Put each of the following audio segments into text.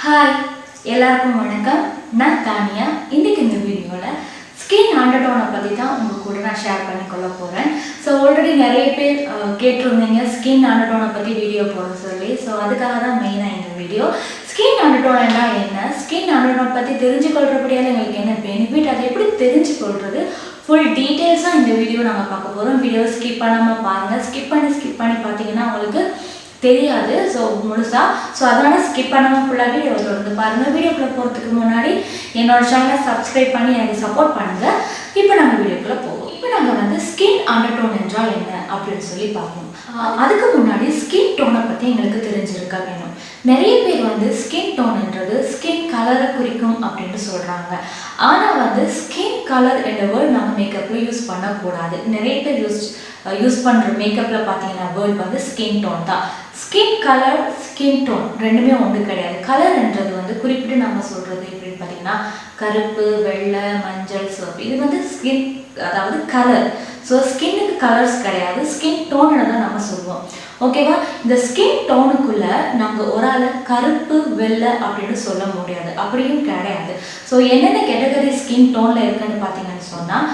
Hi எல்லாருக்கும் வணக்கம். நான் தானியா. இன்றைக்கி இந்த வீடியோவில் ஸ்கின் அண்டர்டோனை பற்றி தான் உங்கள் கூட நான் ஷேர் பண்ணிக்கொள்ள போகிறேன். ஸோ ஆல்ரெடி நிறைய பேர் கேட்டிருந்தீங்க ஸ்கின் அண்டர்டோனை பற்றி வீடியோ போட சொல்லி. ஸோ அதுக்காக தான் மெயினாக இந்த வீடியோ. ஸ்கின் அண்டர்டோன்னா என்ன, ஸ்கின் அண்டர்டோனை பற்றி தெரிஞ்சுக்கொள்கிறபடியால் எங்களுக்கு என்ன பெனிஃபிட், அதை எப்படி தெரிஞ்சுக்கொள்கிறது, ஃபுல் டீட்டெயில்ஸாக இந்த வீடியோ நாங்கள் பார்க்க போகிறோம். வீடியோவை ஸ்கிப் பண்ணாமல் பாருங்கள். ஸ்கிப் பண்ணி பார்த்தீங்கன்னா உங்களுக்கு தெரியாது. ஸோ முழுசாக அதனால் ஸ்கிப் பண்ணாமல் ஃபுல்லாக வீடியோ தொடர்ந்து பாருங்கள். வீடியோக்குள்ளே போகிறதுக்கு முன்னாடி என்னோட சேனலை சப்ஸ்கிரைப் பண்ணி எனக்கு சப்போர்ட் பண்ணுங்கள். இப்போ நாங்கள் வீடியோக்குள்ளே போவோம். இப்போ நாங்கள் ஸ்கின் அண்டர்டோன் என்றால் என்ன அப்படின்னு சொல்லி பார்க்கணும். அதுக்கு முன்னாடி ஸ்கின் டோனை பற்றி எங்களுக்கு தெரிஞ்சிருக்க வேணும். நிறைய பேர் ஸ்கின் டோன்ன்றது ஸ்கின் கலரை குறிக்கும் அப்படின்ட்டு சொல்கிறாங்க. ஆனால் ஸ்கின் கலர் என்ற வேர்ட் நம்ம மேக்கப்பில் யூஸ் பண்ணக்கூடாது. நிறைய பேர் யூஸ் பண்ணுற மேக்கப்பில் பார்த்தீங்கன்னா வேர்ட் ஸ்கின் டோன் தான். ஸ்கின் கலர், ஸ்கின் டோன் ரெண்டுமே ஒன்று கிடையாது. கலர்ன்றது குறிப்பிட்டு நம்ம சொல்கிறது எப்படின்னு பார்த்தீங்கன்னா கருப்பு, வெள்ளை, மஞ்சள், சிவப்பு. இது ஸ்கின், அதாவது கலர். ஸோ ஸ்கின்னுக்கு கலர்ஸ் கிடையாது, ஸ்கின் டோன்னு தான் நம்ம சொல்லுவோம். ஓகேவா? இந்த ஸ்கின் டோனுக்குள்ளே நாங்கள் ஒரு ஆளை கருப்பு, வெள்ளை அப்படின்னு சொல்ல முடியாது, அப்படியும் கிடையாது. ஸோ என்னென்ன கேட்டகரி ஸ்கின் டோனில் இருக்குன்னு பார்த்தீங்கன்னு சொன்னால்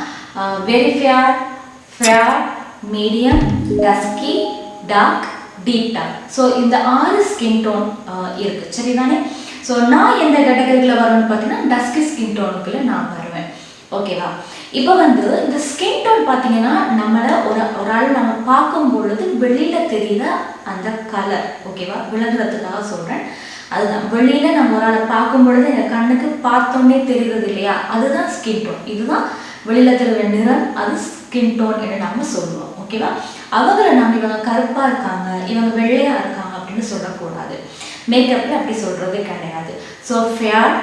very fair, medium, dusky, dark, deep dark. So இந்த 6 ஸ்கின் டோன் இருக்குது, சரிதானே? ஸோ நான் எந்த கேட்டகரியில் வருவேன்னு பார்த்தீங்கன்னா டஸ்கி ஸ்கின் டோனுக்குள்ளே நான் வருவேன். ஓகேவா? இப்போ இந்த ஸ்கின் டோன் பார்த்தீங்கன்னா நம்மளை ஒரு ஆள் நம்ம பார்க்கும் பொழுது வெளியில் தெரியுற அந்த கலர். ஓகேவா? விளங்குறதுக்காக சொல்கிறேன். அதுதான் வெளியில் நம்ம ஒரு ஆளை பார்க்கும் பொழுது எங்கள் கண்ணுக்கு பார்த்தோன்னே தெரிகிறது இல்லையா, அதுதான் ஸ்கின் டோன். இதுதான் வெளியில் தெரிகிற நிறம், அது ஸ்கின் டோன் என்று நம்ம சொல்லுவோம். ஓகேவா? அவங்கள நம்ம இவங்க கருப்பாக இருக்காங்க, இவங்க வெள்ளையாக இருக்காங்க அப்படின்னு சொல்லக்கூடாது. மேக்கப்பில் அப்படி சொல்கிறது கிடையாது. So fair,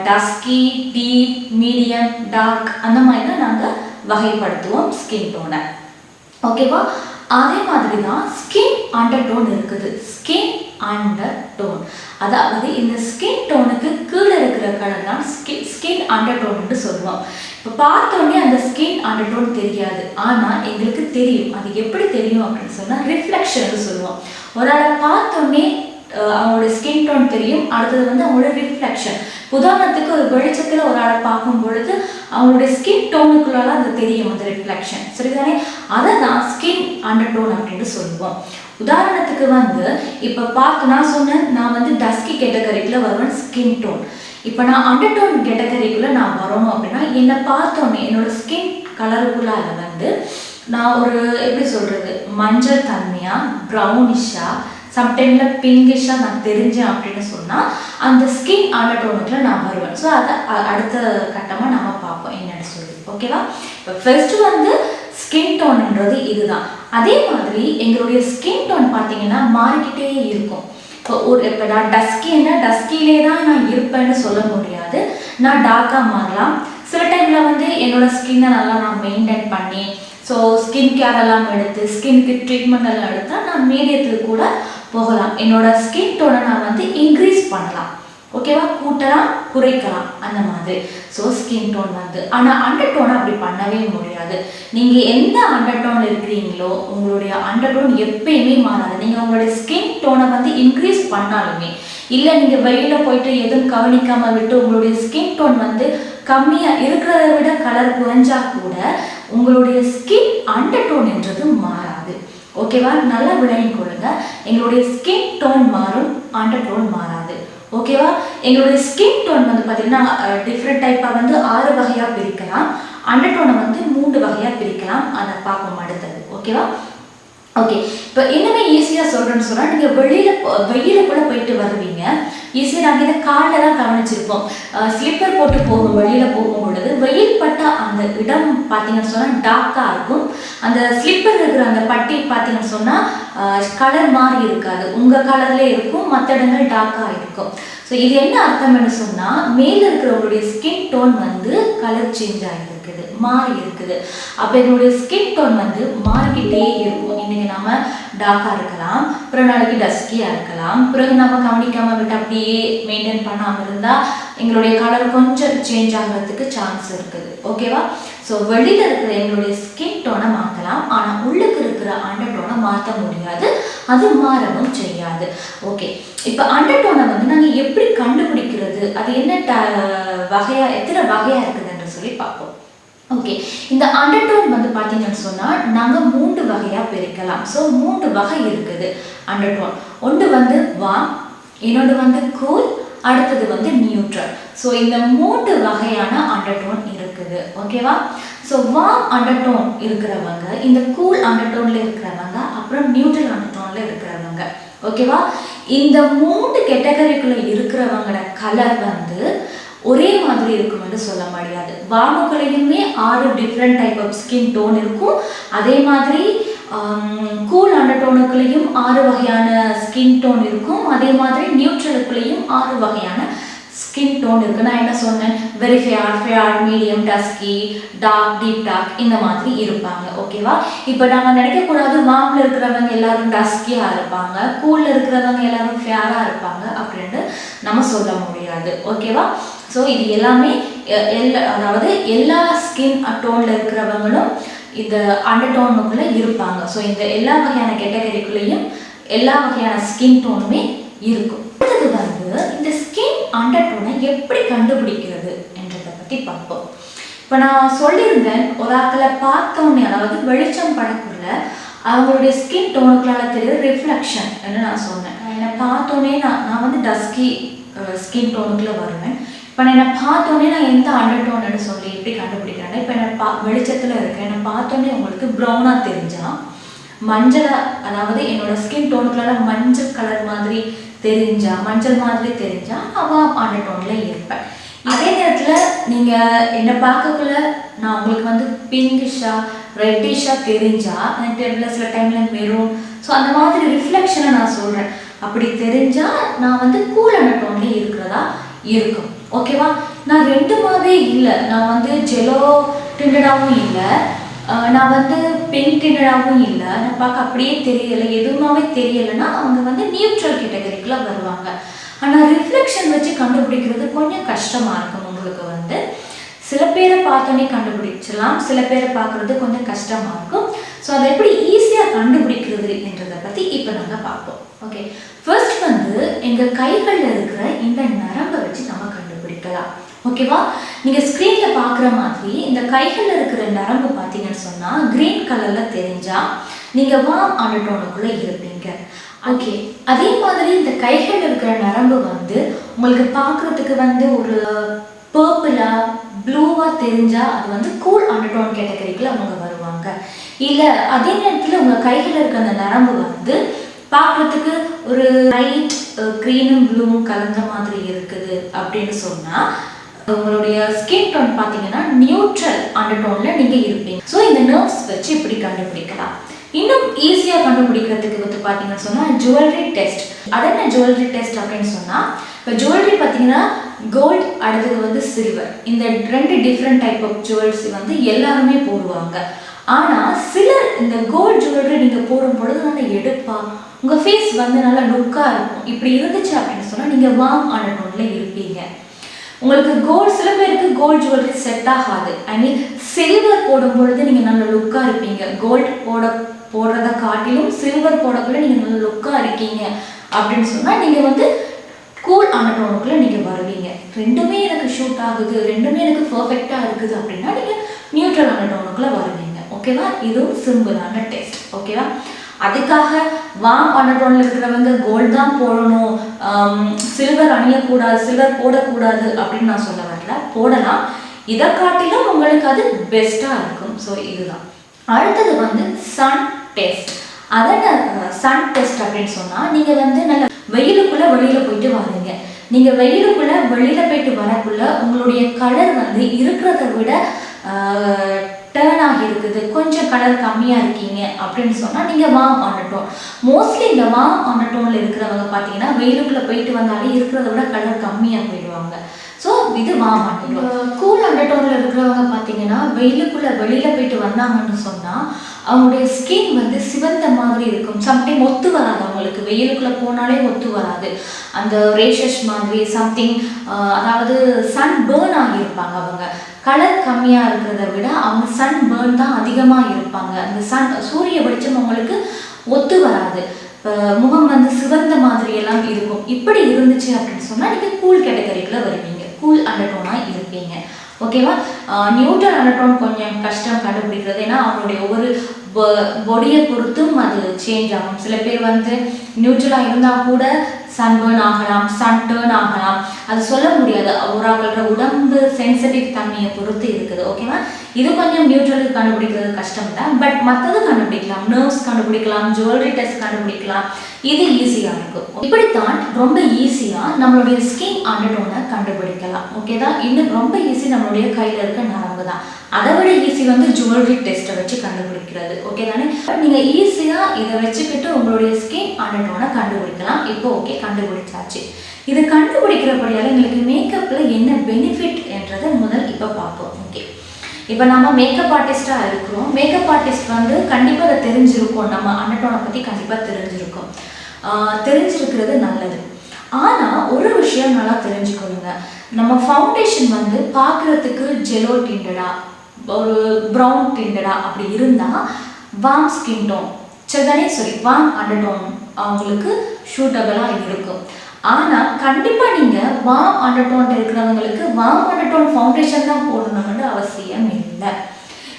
dusky, deep, medium, dark அந்த மாதிரி தான் நாங்கள் வகைப்படுத்துவோம் ஸ்கின் டோனை. ஓகேவா? அதே மாதிரி தான் ஸ்கின் அண்டர்டோன் இருக்குது. ஸ்கின் அண்டர்டோன், அதாவது இந்த ஸ்கின் டோனுக்கு கீழே இருக்கிற கலர் தான் ஸ்கின் அண்டர்டோன்னு சொல்லுவோம். இப்போ பார்த்தோன்னே அந்த ஸ்கின் அண்டர்டோன் தெரியாது, ஆனால் எங்களுக்கு தெரியும். அது எப்படி தெரியும் அப்படின்னு சொன்னால் ரிஃப்ளெக்ஷன் சொல்லுவோம். ஒரு ஆளை பார்த்தோன்னே அவங்களோட ஸ்கின் டோன் தெரியும். அடுத்தது அவங்களோட ரிஃப்ளெக்ஷன். உதாரணத்துக்கு ஒரு வெளிச்சத்தில் ஒரு ஆளை பார்க்கும் பொழுது அவங்களுடைய ஸ்கின் டோனுக்குள்ளால அது தெரியும், அந்த ரிஃப்ளெக்ஷன், சரிதானே? அதை தான் ஸ்கின் அண்டர்டோன் அப்படின்னு சொல்லுவோம். உதாரணத்துக்கு இப்போ நான் சொன்னேன், நான் டஸ்கி கேட்டகரிக்குள்ள வருவேன் ஸ்கின் டோன். இப்போ நான் அண்டர்டோன் கேட்டகரிக்குள்ள நான் வரணும் அப்படின்னா என்னை பார்த்தோன்னே என்னோட ஸ்கின் கலருக்குள்ளால நான் ஒரு எப்படி சொல்றது, மஞ்சள் தன்மையா, ப்ரௌனிஷா, சம்டைமில் பிங்கிஷாக நான் தெரிஞ்சேன் அப்படின்னு சொன்னால் அந்த ஸ்கின் அண்டர்டோனுக்குள்ள நான் வருவேன். ஸோ அதை அடுத்த கட்டமாக நம்ம பார்ப்போம் என்னன்னு சொல்லி. ஓகேவா? இப்போ ஃபர்ஸ்ட்டு ஸ்கின் டோன்ன்றது இதுதான். அதே மாதிரி எங்களுடைய ஸ்கின் டோன் பார்த்தீங்கன்னா மாறிக்கிட்டே இருக்கும். இப்போ நான் டஸ்கிலே தான் நான் இருப்பேன்னு சொல்ல முடியாது. நான் டார்க்காக மாறலாம். சில டைமில் என்னோட ஸ்கின்னை நல்லா நான் மெயின்டைன் பண்ணி ஸ்கின் கேர் எல்லாம் எடுத்து ஸ்கின்க்கு ட்ரீட்மெண்ட் எல்லாம் எடுத்தால் நான் மீடியத்துக்கு கூட போகலாம். என்னோட ஸ்கின் டோனை நான் இன்க்ரீஸ் பண்ணலாம். ஓகேவா? கூட்டலாம், குறைக்கலாம், அந்த மாதிரி. ஸோ ஸ்கின் டோன் ஆனால் அண்டர்டோனை அப்படி பண்ணவே முடியாது. நீங்கள் எந்த அண்டர்டோனில் இருக்கிறீங்களோ உங்களுடைய அண்டர்டோன் எப்பயுமே மாறாது. நீங்கள் உங்களுடைய ஸ்கின் டோனை இன்க்ரீஸ் பண்ணாலுமே, இல்லை நீங்கள் வெளியில் போயிட்டு எதுவும் கவனிக்காமல் விட்டு உங்களுடைய ஸ்கின் டோன் கம்மியாக இருக்கிறத விட கலர் குறைஞ்சா கூட உங்களுடைய ஸ்கின் அண்டர்டோன் என்றது மாறாது. ஓகேவா? நல்லா விளங்கிக் கொள்ளுங்க. எங்களுடைய ஸ்கின் டோன் மாறும், அண்டர்டோன் மாறாது. ஓகேவா? எங்களுடைய ஸ்கின் டோன் பார்த்தீங்கன்னா டிஃப்ரெண்ட் டைப்பாக 6 வகையாக பிரிக்கலாம். அண்டர்டோனை 3 வகையாக பிரிக்கலாம். அதை பார்ப்போம் அடுத்தது. ஓகேவா? ஓகே. இப்போ இன்னுமே ஈஸியாக சொல்கிறேன்னு சொன்னால் நீங்கள் வெளியில போயிட்டு வருவீங்க. ஈஸியாக நாங்கள் இதை காலில் தான் கவனிச்சிருப்போம். ஸ்லிப்பர் போட்டு வெளியில் போகும் பொழுது வெயில் பட்ட அந்த இடம் பார்த்தீங்கன்னு சொன்னால் டார்க்காக இருக்கும். அந்த ஸ்லிப்பர் இருக்கிற அந்த பட்டி பார்த்தீங்கன்னு சொன்னால் கலர் மாறி இருக்காது, உங்கள் கலர்லேயே இருக்கும், மற்ற இடங்கள் டார்க்காக இருக்கும். ஸோ இது என்ன அர்த்தம்னு சொன்னால் மேலே இருக்கிறவங்களுடைய ஸ்கின் டோன் கலர் சேஞ்ச் ஆகிருக்குது, மாறி இருக்குது. அப்போ எங்களுடைய ஸ்கின் டோன் மாறிக்கிட்டே இருக்கும். இன்றைக்கி நம்ம டார்க்காக இருக்கலாம், பிறகு நாளைக்கு டஸ்கியாக இருக்கலாம், பிறகு நம்ம கவனிக்காமல் விட்டு அப்படியே மெயின்டைன் பண்ணாமல் இருந்தால் எங்களுடைய கலர் கொஞ்சம் சேஞ்ச் ஆகிறதுக்கு சான்ஸ் இருக்குது. ஓகேவா? ஸோ வெளியில் இருக்கிற எங்களுடைய ஸ்கின் டோனை மாற்றலாம், ஆனால் உள்ளுக்கு இருக்கிற அண்டர்டோனை மாற்ற முடியாது, அது மாறவும் செய்யாது. ஓகே. இப்போ அண்டர்டோனை நாங்கள் எப்படி கண்டுபிடிப்போம் அது என்ன வகையா எத்தனை வகையா இருக்குதுன்னு சொல்லி பார்ப்போம். ஓகே, இந்த அண்டர்டோன் வந்து பார்த்தீங்கன்னு சொன்னால் நாங்கள் 3 வகையாக பிரிக்கலாம். ஸோ 3 வகை இருக்குது அண்டர்டோன். ஒன்று வந்து வார்ம், இன்னொன்று வந்து கூல், அடுத்தது வந்து நியூட்ரல். ஸோ இந்த 3 வகையான அண்டர்டோன் இருக்குது. ஓகேவா? ஸோ வார்ம் அண்டர்டோன் இருக்கிறவங்க, இந்த கூல் அண்டர்டோனில் இருக்கிறவங்க, அப்புறம் நியூட்ரல் அண்டர்டோனில் இருக்கிறவங்க. ஓகேவா? இந்த 3 கேட்டகரிக்குள்ளே இருக்கிறவங்களோட கலர் வந்து ஒரே மாதிரி இருக்கும்னு சொல்ல முடியாது. வார்முக்குள்ளேயுமே 6 different type of skin tone இருக்கும். அதே மாதிரி கூல் அண்டர்டோனுக்குள்ளேயும் 6 வகையான ஸ்கின் டோன் இருக்கும். அதே மாதிரி நியூட்ரலுக்குள்ளேயும் 6 வகையான ஸ்கின் டோன் இருக்கு. நான் என்ன சொன்னேன், very fair, medium, dusky, dark, deep dark இந்த மாதிரி இருப்பாங்க. ஓகேவா? இப்போ நம்ம நினைக்கக்கூடாது வார்ம்ல இருக்கிறவங்க எல்லாரும் டஸ்கியாக இருப்பாங்க, கூலில் இருக்கிறவங்க எல்லாரும் ஃபேராக இருப்பாங்க அப்படின்ட்டு நம்ம சொல்ல முடியாது. ஓகேவா? ஸோ இது எல்லாமே அதாவது எல்லா ஸ்கின் டோனில் இருக்கிறவங்களும் இந்த அண்டர்டோனுக்குள்ளே இருப்பாங்க. ஸோ இந்த எல்லா வகையான கேட்டகரிக்குள்ளேயும் எல்லா வகையான ஸ்கின் டோனுமே இருக்கும். அடுத்தது வந்து இந்த ஸ்கின் அண்டர்டோனை எப்படி கண்டுபிடிக்கிறது என்றதை பற்றி பார்ப்போம். இப்போ நான் சொல்லியிருந்தேன், ஒரு ஆக்களை பார்த்தோன்னே அதாவது வெளிச்சம் படக்குள்ள அவங்களுடைய ஸ்கின் டோனுக்குள்ளால தெரியுது ரிஃப்ளெக்ஷன் என்று நான் சொன்னேன். என்னை பார்த்தோன்னே நான் வந்து டஸ்கி ஸ்கின் டோனுக்குள்ளே வருவேன். இப்போ என்னை பார்த்தோன்னே நான் எந்த அண்டர்டோன்னு சொல்லி எப்படி கண்டுபிடிக்கிறேன்னா, இப்போ என்னை வெளிச்சத்தில் இருக்கேன், என்னை பார்த்தோன்னே உங்களுக்கு ப்ரௌனாக தெரிஞ்சால், மஞ்சளாக அதாவது என்னோட ஸ்கின் டோனுக்குள்ளால மஞ்சள் கலர் மாதிரி மஞ்சள் மாதிரி தெரிஞ்சால் நான் அண்டர்டோனில் இருப்பேன். அதே நேரத்தில் நீங்கள் என்னை பார்க்கக்குள்ள நான் உங்களுக்கு வந்து பிங்கிஷாக ரெட்டிஷாக தெரிஞ்சால், எனக்கு சில டைமில் மெரூன், ஸோ அந்த மாதிரி ரிஃப்ளெக்ஷனை நான் சொல்கிறேன். அப்படி தெரிஞ்சால் நான் வந்து கூல் அண்டர்டோன்லேயே இருக்கிறதா இருக்கும். ஓகேவா? நான் ரெண்டுமாவே இல்லை, நான் வந்து ஜெலோ டிண்டடாகவும் இல்லை, நான் வந்து பிங்க் டிண்டடாகவும் இல்லை, நான் பார்க்க அப்படியே தெரியலை, எதுவுமாவே தெரியலைன்னா அவங்க வந்து நியூட்ரல் கேட்டகரிக்குள்ள வருவாங்க. ஆனால் ரிஃப்ளெக்ஷன் வச்சு கண்டுபிடிக்கிறது கொஞ்சம் கஷ்டமாக இருக்கும். உங்களுக்கு வந்து சில பேரை பார்த்தோன்னே கண்டுபிடிச்சலாம், சில பேரை பார்க்குறது கொஞ்சம் கஷ்டமாக இருக்கும். ஸோ அதை எப்படி ஈஸியாக கண்டுபிடிக்கிறது என்றதை பற்றி இப்போ நாங்கள் பார்ப்போம். ஓகே, ஃபர்ஸ்ட் வந்து எங்கள் கைகளில் இருக்கிற இந்த நரம்பை வச்சு நம்ம கண்டுபிடிக்கலாம். ஓகேவா? நீங்கள் ஸ்க்ரீனில் பார்க்குற மாதிரி இந்த கைகளில் இருக்கிற நரம்பு பார்த்தீங்கன்னு சொன்னால் க்ரீன் கலரில் தெரிஞ்சால் நீங்கள் வார்ம் அண்டர்டோனுக்குள்ளே இருப்பீங்க. ஓகே, அதே மாதிரி இந்த கைகளில் இருக்கிற நரம்பு வந்து உங்களுக்கு பார்க்குறதுக்கு வந்து ஒரு பர்பிளாக ப்ளூவாக தெரிஞ்சால் அது வந்து கூல் அண்டர்டோன் கேட்டகரிக்குள்ள அவங்க வருவாங்க. இல்லை அதே நேரத்தில் உங்கள் கைகளில் இருக்கிற அந்த நரம்பு வந்து பார்க்குறதுக்கு ஒரு லைட் க்ரீனும் ப்ளூவும் கலந்த மாதிரி இருக்குது அப்படின்னு சொன்னால் உங்களுடைய ஸ்கின் டோன் பார்த்தீங்கன்னா நியூட்ரல் அண்டர்டோனில் நீங்கள் இருப்பீங்க. ஸோ இந்த நர்வ்ஸ் வச்சு இப்படி கண்டுபிடிக்கலாம். இன்னும் ஈஸியாக கண்டுபிடிக்கிறதுக்கு வந்து பார்த்தீங்கன்னு சொன்னால் ஜுவல்லரி டெஸ்ட். அது என்ன ஜுவல்லரி டெஸ்ட் அப்படின்னு சொன்னால், இப்போ ஜுவல்லரி பார்த்தீங்கன்னா கோல்டு, அடுத்தது வந்து சில்வர், இந்த 2 டிஃப்ரெண்ட் டைப் ஆஃப் ஜுவல்ஸ் வந்து எல்லாருமே போடுவாங்க. ஆனால் சிலர் இந்த கோல்டு ஜுவல்லரி நீங்கள் போடும் பொழுது நல்லா எடுப்பா, உங்கள் ஃபேஸ் வந்து நல்லா லுக்காக இருக்கும். இப்படி இருந்துச்சு அப்படின்னு சொன்னால் நீங்கள் வார்ம் அண்டர்டோனில் இருப்பீங்க. உங்களுக்கு கோல்டு, சில பேருக்கு கோல்டு ஜுவல்லரி செட் ஆகாது. ஐ மீன் சில்வர் போடும் பொழுது நீங்கள் நல்ல லுக்காக இருப்பீங்க. கோல்டு போடுறதை காட்டிலும் சில்வர் போடக்குள்ள நீங்கள் நல்ல லுக்காக இருக்கீங்க அப்படின்னு சொன்னால் நீங்கள் வந்து கூல் அண்டர்டோனுக்குள்ளே நீங்கள் வருவீங்க. ரெண்டுமே எனக்கு ஷூட் ஆகுது, ரெண்டுமே எனக்கு பர்ஃபெக்டாக இருக்குது அப்படின்னா நீங்கள் நியூட்ரல் அண்டர்டோனுக்குள்ளே வருவீங்க. ஓகேவா? இதுவும் சிம்பிளான டெஸ்ட். ஓகேவா? அதுக்காக வார்ம் அண்டர்டோனில் இருக்கிறவங்க கோல்டு தான் போடணும், சில்வர் அணியக்கூடாது, சில்வர் போடக்கூடாது அப்படின்னு நான் சொல்ல வரல. போடலாம், இதை காட்டிலும் உங்களுக்கு அது பெஸ்ட்டாக இருக்கும். ஸோ இதுதான். அடுத்தது வந்து சன் டெஸ்ட். அதென்ன சன் டெஸ்ட் அப்படின்னு சொன்னால், நீங்கள் வந்து நல்ல வெயிலுக்குள்ளே வெளியில் போயிட்டு வரீங்க. நீங்கள் வெயிலுக்குள்ளே வெளியில் போயிட்டு வரக்குள்ள உங்களுடைய கலர் வந்து இருக்கிறத விட டர்ன் ஆகி இருக்குது, கொஞ்சம் கலர் கம்மியாக இருக்கீங்க அப்படின்னு சொன்னால் நீங்கள் வார்ம் அண்டர்டோன். மோஸ்ட்லி இந்த வார்ம் அண்டர்டோனில் இருக்கிறவங்க பார்த்தீங்கன்னா வெயிலுக்குள்ளே போயிட்டு வந்தாலே இருக்கிறத விட கலர் கம்மியாக போயிடுவாங்க. ஸோ இது வார்ம் அண்டர்டோன். கூல் அண்டர்டோனில் இருக்கிறவங்க பார்த்தீங்கன்னா வெயிலுக்குள்ளே வெளியில் போயிட்டு வந்தாங்கன்னு சொன்னால் அவங்களுடைய ஸ்கின் வந்து சிவந்த மாதிரி இருக்கும். சம்டைம் ஒத்து வராது, அவங்களுக்கு வெயிலுக்குள்ளே போனாலே ஒத்து வராது, அந்த ரேஷஸ் மாதிரி சம்திங், அதாவது சன் பேர்ன் ஆகியிருப்பாங்க. அவங்க கலர் கம்மியாக இருக்கிறத விட அவங்க சன் பேர்ன் தான் அதிகமாக இருப்பாங்க. அந்த சூரிய வெளிச்சம் அவங்களுக்கு ஒத்து வராது. இப்போ முகம் வந்து சிவந்த மாதிரி எல்லாம் இருக்கும். இப்படி இருந்துச்சு அப்படின்னு சொன்னால் நீங்கள் கூல் கேட்டகரிக்குள்ள வருவீங்க, கூல் அண்டர்டோனாக இருப்பீங்க. ஓகேவா? நியூட்ரல் அண்டர்டோன் கொஞ்சம் கஷ்டம் கண்டுபிடிக்கிறது. ஏன்னா அவங்களுடைய ஒவ்வொரு பாடியை பொறுத்தும் அது சேஞ்ச் ஆகும். சில பேர் வந்து நியூட்ரலாக இருந்தால் கூட சன்பர்ன் ஆகலாம், சன் டர்ன் ஆகலாம். அது சொல்ல முடியாது, அவங்களோட உடம்பு சென்சிட்டிவ் தன்மையை பொறுத்து இருக்குது. ஓகேவா? இது கொஞ்சம் நியூட்ரல் கண்டுபிடிக்கிறது கஷ்டம் தான். பட் மற்றது கண்டுபிடிக்கலாம், நர்வ்ஸ் கண்டுபிடிக்கலாம், ஜுவல்லரி டெஸ்ட் கண்டுபிடிக்கலாம். இது ஈஸியாக இருக்கும். இப்படித்தான் ரொம்ப ஈஸியாக நம்மளுடைய ஸ்கின் அண்டர்டோனை கண்டுபிடிக்கலாம். ஓகே தான்? இன்னும் ரொம்ப ஈஸி நம்மளுடைய கையில் இருக்க நரம்பு தான். அதை விட ஈஸி வந்து ஜுவல்லரி டெஸ்ட்டை வச்சு கண்டுபிடிக்கிறது. ஓகே தானே? நீங்கள் ஈஸியாக இதை வச்சுக்கிட்டு உங்களுடைய ஸ்கின் அண்டர்டோனை கண்டுபிடிக்கலாம். இப்போ ஓகே, கண்டுபிடிச்சாச்சு. இது கண்டுபிடிக்கிறபடியால் எங்களுக்கு மேக்கப்பில் என்ன பெனிஃபிட் என்றதை முதல் இப்போ பார்ப்போம். ஓகே, இப்போ நம்ம மேக்கப் ஆர்டிஸ்டாக இருக்கிறோம். மேக்கப் ஆர்டிஸ்ட் வந்து கண்டிப்பாக அதை தெரிஞ்சிருக்கோம், நம்ம அண்டர்டோனை பற்றி கண்டிப்பாக தெரிஞ்சிருக்கோம். தெரிஞ்சிருக்கிறது நல்லது. ஆனால் ஒரு விஷயம் நல்லா தெரிஞ்சுக்கொள்ளுங்க, நம்ம ஃபவுண்டேஷன் வந்து பார்க்குறதுக்கு ஜெலோ டிண்டடா, ஒரு ப்ரௌன் டிண்டடா அப்படி இருந்தால் warm skin tone warm undertone அவங்களுக்கு சூட்டபிளாக இருக்கும். ஆனால் கண்டிப்பாக நீங்கள் வார்ம் அண்டர்டோன் இருக்கிறவங்களுக்கு வார்ம் அண்டர்டோன் ஃபவுண்டேஷன் தான் போடணும்னு அவசியம் இல்லை.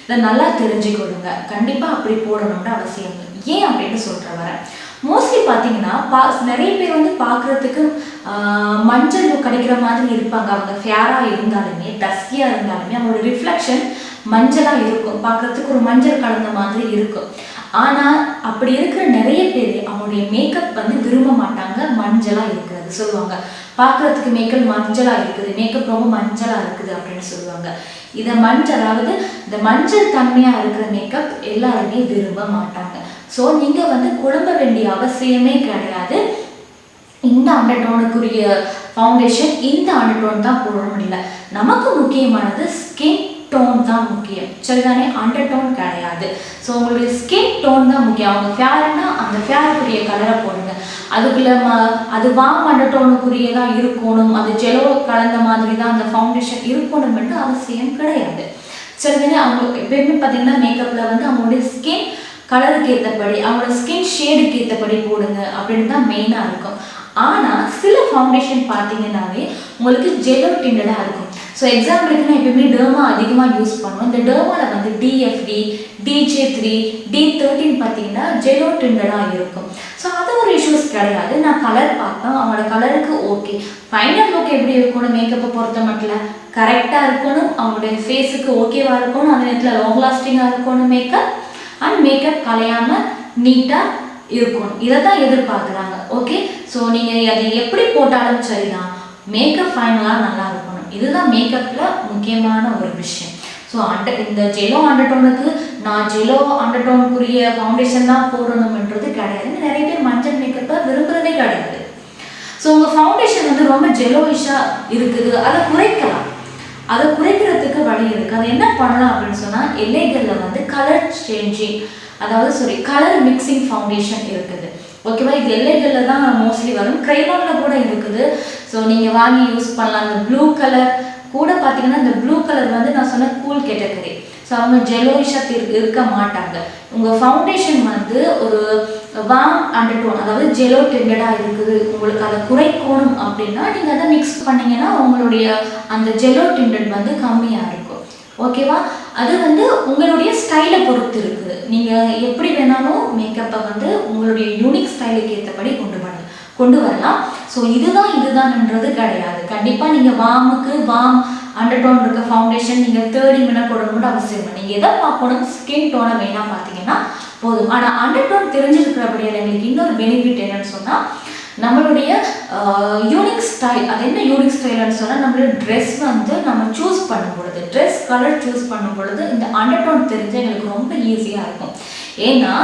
இதை நல்லா தெரிஞ்சுக்கொள்ளுங்க, கண்டிப்பாக அப்படி போடணும்னு அவசியம் இல்லை. ஏன் அப்படின்னு சொல்கிற வரேன். மோஸ்ட்லி பார்த்தீங்கன்னா நிறைய பேர் வந்து பார்க்குறதுக்கு மஞ்சள் கிடைக்கிற மாதிரி இருப்பாங்க. அவங்க ஃபேராக இருந்தாலுமே டஸ்கியாக இருந்தாலுமே அவங்களோட ரிஃப்ளெக்ஷன் மஞ்சளாக இருக்கும், பார்க்குறதுக்கு ஒரு மஞ்சள் கலந்த மாதிரி இருக்கும். ஆனால் அப்படி இருக்கிற நிறைய பேர் அவங்களுடைய மேக்கப் வந்து விரும்ப மாட்டாங்க, மஞ்சளாக இருக்கிறது சொல்லுவாங்க. பார்க்குறதுக்கு மேக்கப் மஞ்சளாக இருக்குது, மேக்கப் ரொம்ப மஞ்சளாக இருக்குது அப்படின்னு சொல்லுவாங்க. இதை அதாவது இந்த மஞ்சள் தன்மையாக இருக்கிற மேக்கப் எல்லாருமே விரும்ப மாட்டாங்க. ஸோ நீங்கள் வந்து குழம்ப வேண்டிய அவசியமே கிடையாது. இந்த அண்டர்டோனுக்குரிய ஃபவுண்டேஷன் இந்த அண்டர்டோன் தான் போடணும் இல்லை. நமக்கு முக்கியமானது ஸ்கின் டோன் தான் முக்கியம், சரிதானே? அண்டர்டோன் கிடையாது. ஸோ உங்களுடைய ஸ்கின் டோன் தான் முக்கியம். அவங்க ஃபேர்னா அந்த ஃபேருக்குரிய கலரை போடுங்க. அதுக்குள்ள அது வார்ம் அண்டர்டோனுக்குரியதாக இருக்கணும், அது ஜெலோ கலந்த மாதிரி தான் அந்த ஃபவுண்டேஷன் இருக்கணும்னு அவசியம் கிடையாது, சரிதானே? அவங்க எப்பயுமே பார்த்தீங்கன்னா மேக்கப்பில் வந்து அவங்களுடைய ஸ்கின் கலருக்கு ஏற்றபடி, அவங்களோட ஸ்கின் ஷேடுக்கு ஏற்றபடி போடுங்க அப்படின்னு தான் மெயினாக இருக்கும். ஆனால் சில ஃபவுண்டேஷன் பார்த்தீங்கன்னாவே உங்களுக்கு ஜெலோ டிண்டடாக இருக்கும். ஸோ எக்ஸாம்பிளுக்கு நான் எப்பயுமே டெர்மா அதிகமாக யூஸ் பண்ணுவோம். இந்த டெர்மாவில் வந்து DFD, DJ3, D13 பார்த்தீங்கன்னா ஜெலோ டிண்டடாக இருக்கும். ஸோ அது ஒரு இஷ்யூஸ் கிடையாது. நான் கலர் பார்ப்பேன், அவங்களோட கலருக்கு ஓகே. ஃபைனல் லுக் எப்படி இருக்கணும், மேக்கப்பை பொறுத்த மட்டும் கரெக்டாக இருக்கணும், அவங்களுடைய ஃபேஸுக்கு ஓகேவாக இருக்கணும், அந்த நேரத்தில் லாங் லாஸ்டிங்காக இருக்கணும் மேக்கப், அண்ட் மேக்கப் கலையாமல் நீட்டாக இருக்கணும். இதை தான் எதிர்பார்க்குறாங்க. ஓகே, ஸோ நீங்கள் அதை எப்படி போட்டாலும் சரிதான், மேக்கப் ஃபைனலாக நல்லா இருக்கணும். இதுதான் மேக்கப்பில் முக்கியமான ஒரு விஷயம். ஸோ இந்த ஜெலோ அண்டர்டோனுக்கு நான் ஜெலோ அண்டர்டோனுக்குரிய ஃபவுண்டேஷன் தான் போடணும்ன்றது கிடையாது. நிறைய பேர் மஞ்சள் மேக்கப்பை விரும்புகிறதே கிடையாது. ஸோ உங்கள் ஃபவுண்டேஷன் வந்து ரொம்ப ஜெலோயிஷாக இருக்குது, அதை குறைக்கலாம். அதை குறைக்கிறதுக்கு வழி இருக்குது. அது என்ன பண்ணலாம் அப்படின்னு சொன்னால் எல்லைகளில் வந்து கலர் சேஞ்சிங், அதாவது கலர் மிக்சிங் ஃபவுண்டேஷன் இருக்குது. ஓகேவா? இது எல்லைகளில் தான் மோஸ்ட்லி வரும், க்ரையானில் கூட இருக்குது. ஸோ நீங்கள் வாங்கி யூஸ் பண்ணலாம். அந்த ப்ளூ கலர் கூட பார்த்தீங்கன்னா இந்த ப்ளூ கலர் வந்து நான் சொன்ன கூல் கேட்டகரி. ஸோ அவங்க ஜெலோயிஷாக இருக்க மாட்டாங்க. உங்கள் ஃபவுண்டேஷன் வந்து ஒரு வார்ம் அண்டர்டோன், அதாவது ஜெலோ டெண்டடாக இருக்குது, உங்களுக்கு அதை குறைக்கணும் அப்படின்னா நீங்கள் அதை மிக்ஸ் பண்ணிங்கன்னா உங்களுடைய அந்த ஜெலோ டெண்டட் வந்து கம்மியாக இருக்கும். ஓகேவா? அது வந்து உங்களுடைய ஸ்டைலை பொறுத்து இருக்குது. நீங்கள் எப்படி வேணாலும் மேக்கப்பை வந்து உங்களுடைய யூனிக் ஸ்டைலுக்கு ஏற்றபடி கொண்டு வரலாம். ஸோ இதுதான்ன்றது கிடையாது. கண்டிப்பாக நீங்கள் வார்ம் அண்டர்டோன் இருக்க ஃபவுண்டேஷன் நீங்கள் தேடி மினிட் போடணும்னு அவசியம் இல்லை. நீங்கள் எதை பார்க்கணும், ஸ்கின் டோனை மெயினாக பார்த்தீங்கன்னா போதும். ஆனால் அண்டர்டோன் தெரிஞ்சிருக்கிறபடியால் எங்களுக்கு இன்னொரு பெனிஃபிட் என்னன்னு சொன்னால் நம்மளுடைய யூனிக் ஸ்டைல். அது என்ன யூனிக் ஸ்டைல்னு சொன்னால் நம்மளுடைய ட்ரெஸ் வந்து நம்ம சூஸ் பண்ணும் பொழுது, ட்ரெஸ் கலர் சூஸ் பண்ணும் பொழுது இந்த அண்டர்டோன் தெரிஞ்சு எங்களுக்கு ரொம்ப ஈஸியாக இருக்கும். ஏன்னா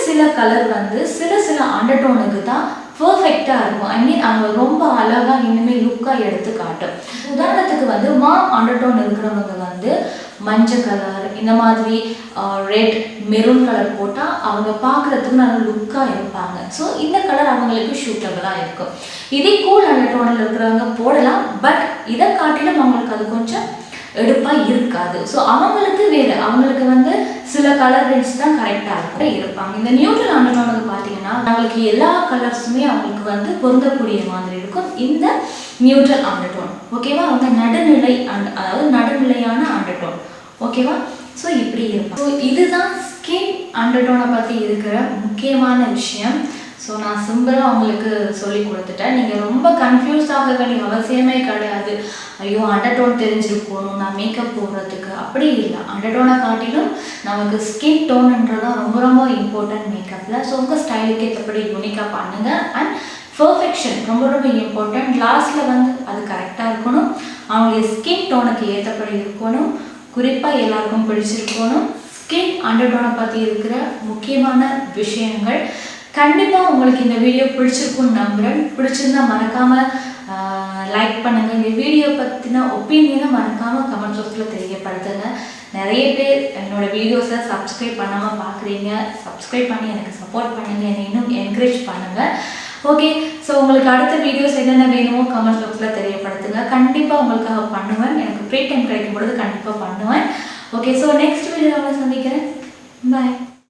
சில கலர் வந்து சில அண்டர்டோனுக்கு தான் பர்ஃபெக்டாக இருக்கும். ஐ மீன் அவங்க ரொம்ப அழகாக இனிமேல் லுக்காக எடுத்து காட்டும். உதாரணத்துக்கு வந்து வார்ம் அண்டர்டோன் இருக்கிறவங்க வந்து மஞ்சள் கலர், இந்த மாதிரி ரெட், மெரூன் கலர் போட்டால் அவங்க பார்க்குறதுக்கு நல்ல லுக்காக இருப்பாங்க. ஸோ இந்த கலர் அவங்களுக்கு சூட்டபிளாக இருக்கும். இதே கூல் அண்டர்டோனில் இருக்கிறவங்க போடலாம், பட் இதை காட்டிலும் அவங்களுக்கு அது கொஞ்சம் எடுப்பாக இருக்காது. ஸோ அவங்களுக்கு வேறு, அவங்களுக்கு வந்து சில கலர் ரேஞ்ச் தான் கரெக்டாக இருப்பாங்க. இந்த நியூட்ரல் அண்டர்டோனுக்கு பார்த்தீங்கன்னா அவங்களுக்கு எல்லா கலர்ஸுமே அவங்களுக்கு வந்து பொருந்தக்கூடிய மாதிரி இருக்கும் இந்த நியூட்ரல் அண்டர்டோன். ஓகேவா? அவங்க நடுநிலை அதாவது நடுநிலையான அண்டர்டோன். ஓகேவா? ஸோ இப்படி இருக்கும். ஸோ இதுதான் ஸ்கின் அண்டர்டோனை பற்றி இருக்கிற முக்கியமான விஷயம். ஸோ நான் சிம்பிளாக உங்களுக்கு சொல்லி கொடுத்துட்டேன். நீங்கள் ரொம்ப கன்ஃபியூஸ் ஆக வேண்டிய அவசியமே கிடையாது. ஐயோ அண்டர்டோன் தெரிஞ்சிருக்கணும் நான் மேக்கப் போடுறதுக்கு, அப்படி இல்லை. அண்டர்டோனை காட்டிலும் நமக்கு ஸ்கின் டோன்ன்றதான் ரொம்ப ரொம்ப இம்பார்ட்டன்ட் மேக்கப்பில். ஸோ உங்கள் ஸ்டைலுக்கு ஏற்றபடி யூனிக்காக பண்ணுங்கள். அண்ட் பர்ஃபெக்ஷன் ரொம்ப ரொம்ப இம்பார்ட்டன்ட். லாஸ்ட்டில் வந்து அது கரெக்டாக இருக்கணும், அவங்களுடைய ஸ்கின் டோனுக்கு ஏற்றபடி இருக்கணும், குறிப்பாக எல்லாருக்கும் பிடிச்சிருக்கணும். ஸ்கின் அண்டர்டோனை பற்றி இருக்கிற முக்கியமான விஷயங்கள். கண்டிப்பாக உங்களுக்கு இந்த வீடியோ பிடிச்சிருக்குன்னு நம்புகிறேன். பிடிச்சிருந்தா மறக்காமல் லைக் பண்ணுங்கள். இந்த வீடியோ பற்றின ஒப்பீனியனை மறக்காமல் கமெண்ட் பாக்ஸில் தெரியப்படுத்துங்க. நிறைய பேர் என்னோடய வீடியோஸை சப்ஸ்கிரைப் பண்ணாமல் பார்க்குறீங்க. சப்ஸ்கிரைப் பண்ணி எனக்கு சப்போர்ட் பண்ணுங்கள், என்னை இன்னும் என்கரேஜ் பண்ணுங்கள். ஓகே, ஸோ உங்களுக்கு அடுத்த வீடியோஸ் என்னென்ன வேணுமோ கமெண்ட் பாக்ஸில் தெரியப்படுத்துங்க. கண்டிப்பாக உங்களுக்காக பண்ணுவேன். எனக்கு ஃப்ரீ டைம் கிடைக்கும் பொழுது கண்டிப்பாக பண்ணுவேன். ஓகே, ஸோ நெக்ஸ்ட் வீடியோவில் சந்திக்கிறேன். பாய்.